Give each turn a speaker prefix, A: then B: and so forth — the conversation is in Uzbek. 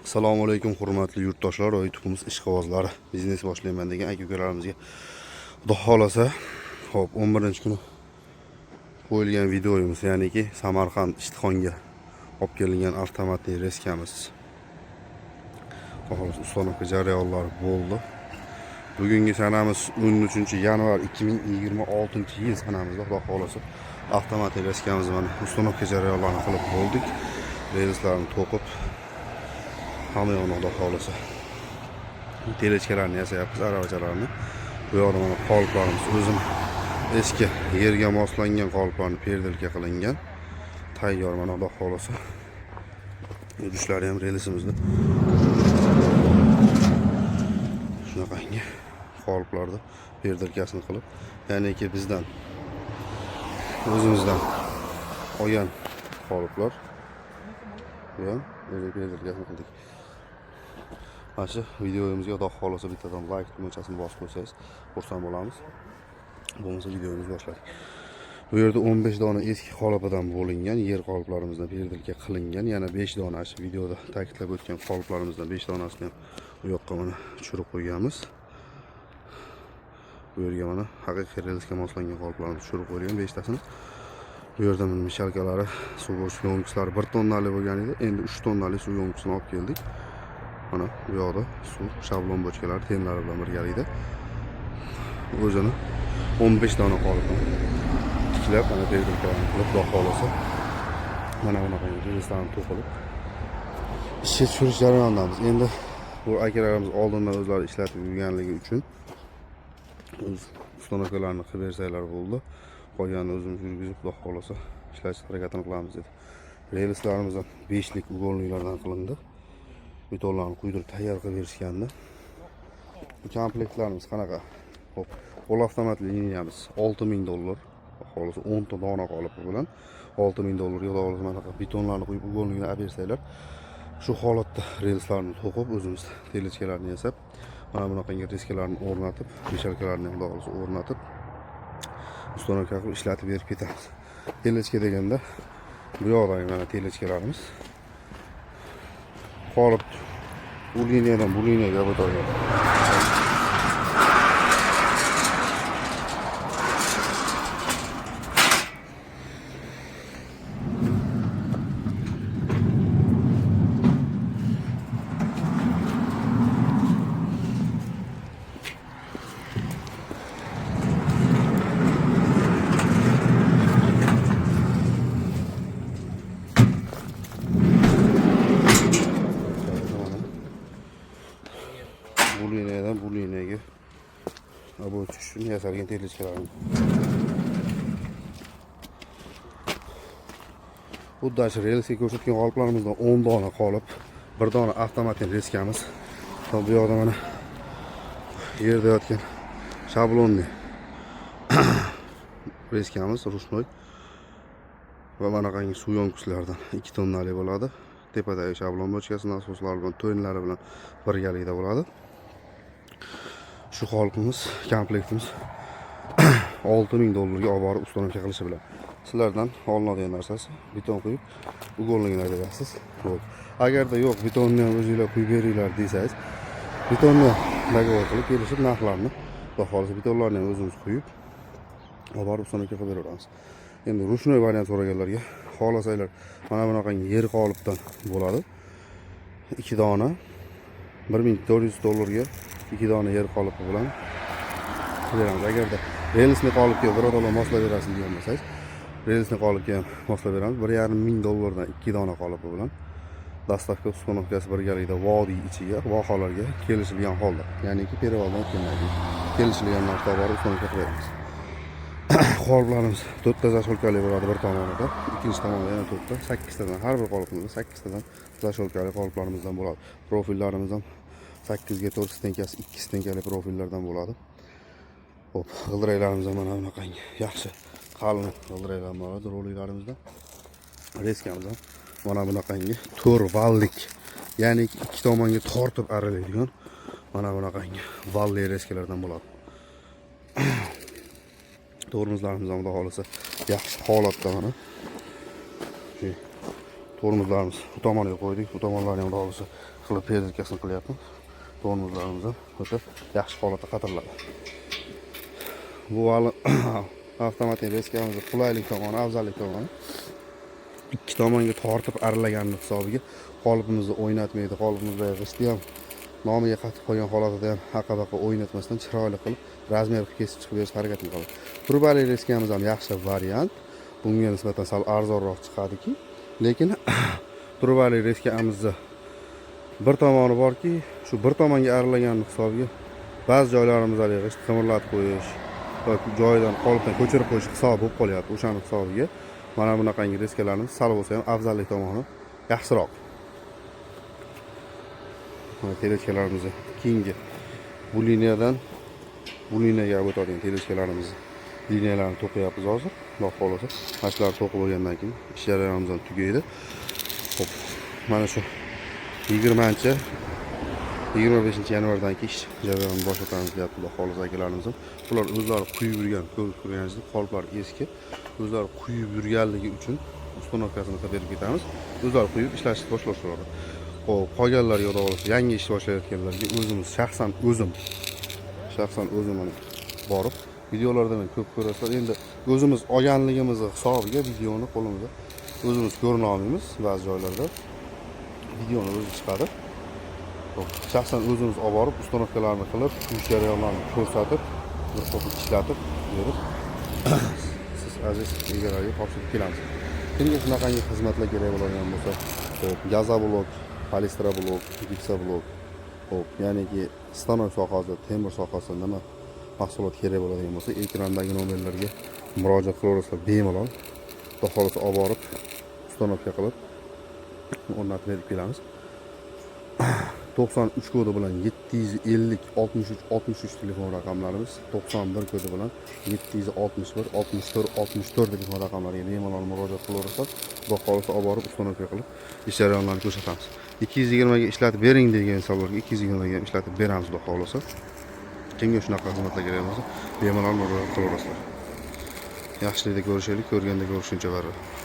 A: Assalomu alaykum hurmatli yurtdoshlar, YouTube'imiz ishqibozlari, biznes boshlayman degan aka-ukalarimizga Xudo xolasa, xo'p, 11-kuni qo'yilgan videomiz, ya'niki Samarqand Ishtixonga olib kelingan avtomatli reskamiz. Xolos ustonovka jarayonlari bo'ldi. Bugungi sanamiz 13-yanvar 2026-yil sanamizda Xudo xolasa avtomatli reskamizni mana ustonovka jarayonlarini qilib bo'ldik. Relslarni to'qib hamma yo'qni Xudo xolasa telechkalarni yasayapmiz, aravachalarni. Bu yoqda mana qoliplarimiz o'zim eski yerga moslangan qoliplarni perdelka qilingan. Tayyor mana Xudo xolasa. Yurishlar ham relsimizni shunaqangi qoliplarda perdelkasini qilib, ya'niki bizdan o'zimizdan olgan qoliplar. Bu ham perdelkasini qildik. Mana videomizga Xudo xolasa bittadan like tugmachasini bosib qo'ysangiz xursand bo'lamiz. Bo'lmasa videomizni boshladik. Bu yerda 15 dona eski qolipidan bo'lingan yer qoliplarimizdan perdelka qilingan, yana 5 dona shu videoda ta'kidlab o'tgan qoliplarimizdan 5 donasini ham bu yoqqa mana tushirib qo'yganmiz. Bu yerga mana haqiqiy relsga moslangan qoliplarni tushirib qo'yilgan 5 tasini. Bu yerda mana mishalkalari, suv bo'sh yo'nqislari 1 tonnali bo'lgan edi. Endi 3 tonnali suv yo'nqisini olib keldik. Mana bu yoqda suv shablon bochkalari temlari bilan birgalikda o'zini 15 dona qolipni tiklab, mana perdelkalarni qilib, Xudo xolasa mana bunaqa relslarni to'qilib ishga tushirish jarayonidamiz. Endi bu akalarimiz oldindan o'zlari ishlatib yurganligi uchun o'z ustonovkalarni qilib bersanglar bo'ldi. Qolganini o'zimiz yurgizib, Xudo xolasa ishlash harakatini qilamiz dedi. Relslarimiz ham 5 lik ugonliklardan qilindi. Betonlarni quydirib tayyor qilib berishganda. Komplektlarimiz qanaqa? Xo'p, qo'l avtomatli liniyamiz $6000. Xolos 10 ta dona qolip bilan $6000 yo'q olib mana betonlarni quyib ugonlikni olib bersanglar, shu holatda relslarni to'qib o'zimiz telechkalarni yasab, mana bunaqangi reskalarni o'rnatib, mishalkalarni ham o'zimiz o'rnatib, ustonovka qilib ishlatib berib ketamiz. Telechka deganda bu yoqdagi mana telechkalarimiz qolip bu liniyadan bu liniyaga o'tadi. Bu liniyadan bu liniyaga bu tushishni yasalgan telechkalarimiz. Xuddi relsga ko'rsatgan qoliplarimizdan 10 dona qolip, 1 dona avtomatli reskamiz. Bu yoqda mana yerda yotgan shablonni reskamiz rushnoy va bunaqangi suv yo'nqislardan 2 tonnali bo'ladi. Tepadagi shablon bochkasini asoslari bilan, to'ynlari bilan birgalikda bo'ladi. Shu qolipimiz, komplektimiz $6000 ga olib borib ustonovka qilishi bilan sizlardan olinadigan narsasi beton quyib ugonligini aytasiz. Xo'p, agarda yo'q, betonni ham o'zingizlar quyib beringlar desangiz, betonni dogovor qilib kelishib narxlarni, xudo xolasa betonlarni ham o'zimiz quyib olib borib ustonovka qilib beramiz. Endi rushnoy variant so'raganlarga xohlasanglar mana bunaqangi yer qolipdan bo'ladi. 2 dona $1400 ga 2 dona yer qolipi bilan beramiz. Agarda relsni qolipga birodar moslab berasiz degan bo'lsangiz, relsni qolipga ham moslab beramiz. $1500 dan 2 dona qolipi bilan dastavka ustonovkasi birgalikda vodiy ichiga, vohalarga kelishilgan holda, ya'niki perivaldan o'tmaydi. Kelishilgan narxda borib ustonovka qilib beramiz. Qoliplarimiz 4 ta zasholkali bo'ladi bir tomonida, ikkinchi tomonda yana 4 ta, 8 tadan har bir qolipimizda 8 tadan zasholkali qoliplarimizdan bo'ladi. Profillarimiz ham 8 ga 4 stenkasi, 2 stenkali profillardan bo'ladi. Xo'p, g'ildiraklarimiz ham mana bunaqangi yaxshi qalin g'ildiraklar bo'ladi roliklarimizda. Reskamiz ham mana bunaqangi 4 vallik, ya'ni 2 tomonga tortib aralaydigan mana bunaqangi valli reskalardan bo'ladi. Tormozlarimiz ham xudo xolasa yaxshi holatda mana. tormozlarimiz bu tomoniga qo'ydik. Bu tomonlarni ham ro'yxatga qilib peretkasini qilyapmiz. Tormozlarimiz ham o'ta yaxshi holatda qatiriladi. Bu hali avtomatik reskamizning qulaylik tomoni, afzallik tomoni. Ikki tomonga tortib aralaganlik hisobiga qolipimizni o'ynatmaydi. Qolipimizda g'ishti ham nomiga qatib qo'ygan holatida ham haqabaqa o'ynatmasdan chiroyli qilib razmer qilib kesib chiqib berish harakatini qiladi. Turbali reskamiz ham yaxshi variant. Bunga nisbatan sal arzonroq chiqadiki, lekin turbali reskamizni bir tomoni borki, shu bir tomonga aralagan hisobiga ba'zi joylarimizda g'isht qimirlatib qo'yish yoki joyidan qolipdan ko'chirib qo'yish hisobi bo'lib qolyapti. O'shaning hisobiga mana bunaqangi reskalarimiz sal bo'lsa ham afzallik tomoni yaxshiroq. Mana telesklarimizni keyingi bu liniyadan bu liniyaga o'tadigan telesklarimizni liniyalarini to'qiyapmiz hozir. Xudo xolasa, mashlar to'qib bo'lgandan keyin ish jarayonimiz ham tugaydi. Xo'p, mana shu 25 yanvardan keyin ish jarayonini boshlatamiz deyapti Xudo xolasa akalarimiz. Bular o'zlari quyib yurgan, ko'rib turganingizdek, qoliplar eski. O'zlari quyib yurganligi uchun ustanovkasini berib ketamiz. O'zlari quyib ishlashni boshlashadi. Xo'p, qolganlarga xudo xolasa yangi ish boshlayotganlarga o'zimiz shaxsan o'zim borib videolarda men ko'p ko'rasizlar. Endi o'zimiz olganligimiz hisobiga videoni qo'limizda o'zimiz ko'rina olmaymiz. Ba'zi joylarda videoni o'zi chiqadi. Xo'p, shaxsan o'zimiz olib borib ustanovkalarni qilib, ish jarayonlarini ko'rsatib, bir qo'pib ishlatib berib siz aziz egalarga topshirib kelamiz. Kimga shunaqangi xizmatlar kerak bo'ladigan bo'lsa, xo'p, gazoblok, polistrablok, gipsoblok, xo'p, ya'niki stanok sohasida, temir sohasida nima mahsulot kerak bo'ladigan bo'lsa, ekrandagi nomerlarga murojaat qilaverasizlar bemalol. Xudo xolasa olib borib ustanovka qilib o'rnatib berib kelamiz. 93 kodi bilan 750 63 63 telefon raqamlarimiz, 91 kodi bilan 761 64 64 telefon raqamlariga bemalol murojaat qilaverasizlar. Xudo xolasa olib borib ustanovka qilib ish jarayonlarini ko'rsatamiz. 220 ga ishlatib bering degan insonlarga 220 ga ishlatib beramiz xudo xolasa. Kimga shunaqa xizmatlar kerak bo'lsa, bemalol murojaat qilaverasizlar. Yaxshilikda ko'rishaylik, ko'rganda ko'rishguncha baribir.